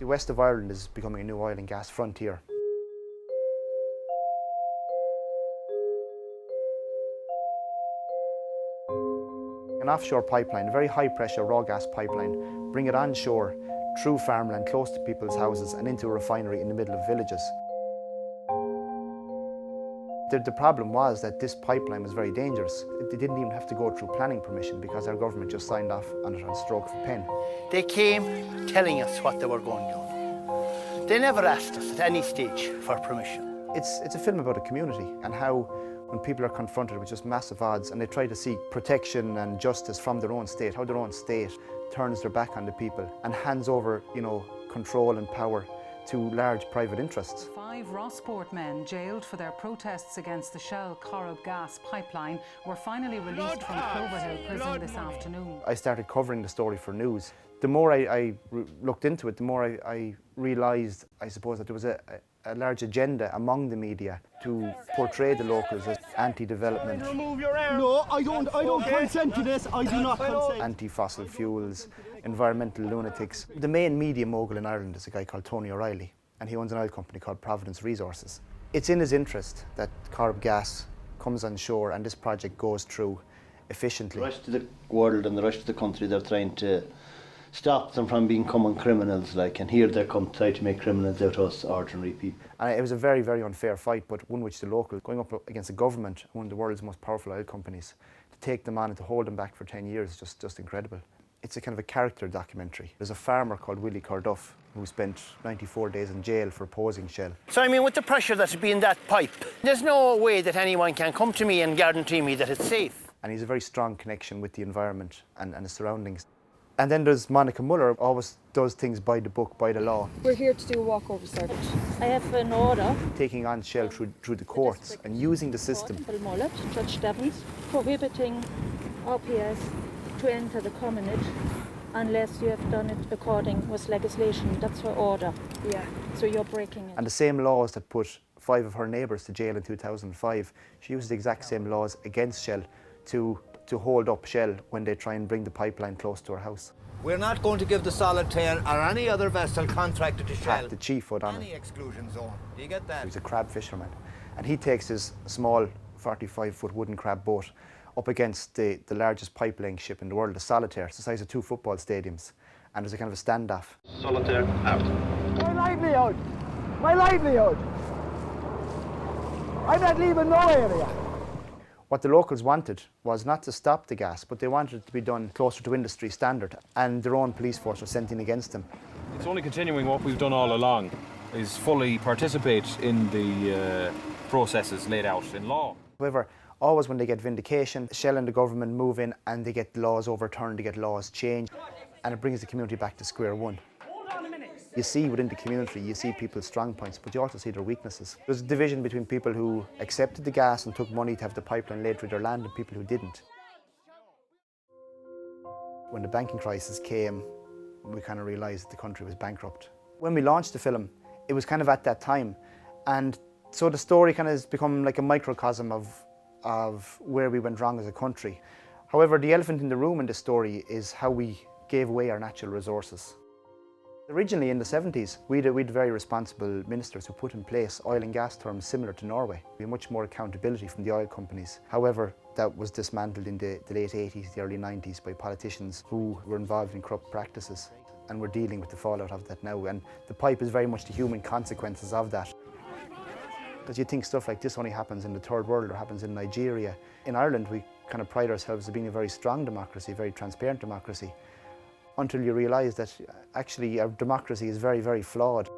The west of Ireland is becoming a new oil and gas frontier. An offshore pipeline, a very high pressure raw gas pipeline, bring it onshore through farmland close to people's houses and into a refinery in the middle of villages. The problem was that this pipeline was very dangerous. They didn't even have to go through planning permission because our government just signed off on it on stroke of a pen. They came telling us what they were going to do. They never asked us at any stage for permission. It's a film about a community and how when people are confronted with just massive odds and they try to seek protection and justice from their own state, how their own state turns their back on the people and hands over, control and power to large private interests. 5 Rossport men jailed for their protests against the Shell Corrib gas pipeline were finally released from Cloverhill prison this afternoon. I started covering the story for news. The more I looked into it, the more I realised, I suppose, that there was a large agenda among the media to portray the locals as anti-development. No, I don't consent to this. I do not consent. Anti-fossil fuels, environmental lunatics. The main media mogul in Ireland is a guy called Tony O'Reilly, and he owns an oil company called Providence Resources. It's in his interest that Corrib gas comes on shore and this project goes through efficiently. The rest of the world and the rest of the country, they're trying to stop them from becoming criminals, and here they come try to make criminals out of us ordinary people. And it was a very, very unfair fight, but one which the local, going up against the government, one of the world's most powerful oil companies, to take them on and to hold them back for 10 years is just incredible. It's a kind of a character documentary. There's a farmer called Willie Carduff who spent 94 days in jail for opposing Shell. So with the pressure that's been in that pipe, there's no way that anyone can come to me and guarantee me that it's safe. And he's a very strong connection with the environment and the surroundings. And then there's Monica Muller, always does things by the book, by the law. We're here to do a walkover search. I have an order. Taking on Shell through the courts and using the system. Mullet, Judge Devons, prohibiting RPS to enter the commonage unless you have done it according with legislation. That's her order. Yeah. So you're breaking it. And the same laws that put 5 of her neighbours to jail in 2005, she uses the exact same laws against Shell to hold up Shell when they try and bring the pipeline close to her house. We're not going to give the Solitaire or any other vessel contracted to Shell The chief O'Domhnaill. any exclusion zone. Do you get that? He's a crab fisherman. And he takes his small 45-foot wooden crab boat up against the largest pipe-laying ship in the world, the Solitaire. It's the size of 2 football stadiums. And there's a kind of a standoff. Solitaire out. My livelihood! My livelihood! I'm not leaving no area. What the locals wanted was not to stop the gas, but they wanted it to be done closer to industry standard, and their own police force was sent in against them. It's only continuing what we've done all along, is fully participate in the processes laid out in law. However, always when they get vindication, Shell and the government move in and they get laws overturned, they get laws changed, and it brings the community back to square one. You see within the community, you see people's strong points, but you also see their weaknesses. There's a division between people who accepted the gas and took money to have the pipeline laid through their land and people who didn't. When the banking crisis came, we kind of realised the country was bankrupt. When we launched the film, it was kind of at that time. And so the story kind of has become like a microcosm of where we went wrong as a country. However, the elephant in the room in the story is how we gave away our natural resources. Originally in the 70s, we had very responsible ministers who put in place oil and gas terms similar to Norway. We had much more accountability from the oil companies. However, that was dismantled in the late 80s, the early 90s by politicians who were involved in corrupt practices. And we're dealing with the fallout of that now. And the pipe is very much the human consequences of that. Because you think stuff like this only happens in the third world or happens in Nigeria. In Ireland, we kind of pride ourselves as being a very strong democracy, a very transparent democracy, until you realise that actually our democracy is very, very flawed.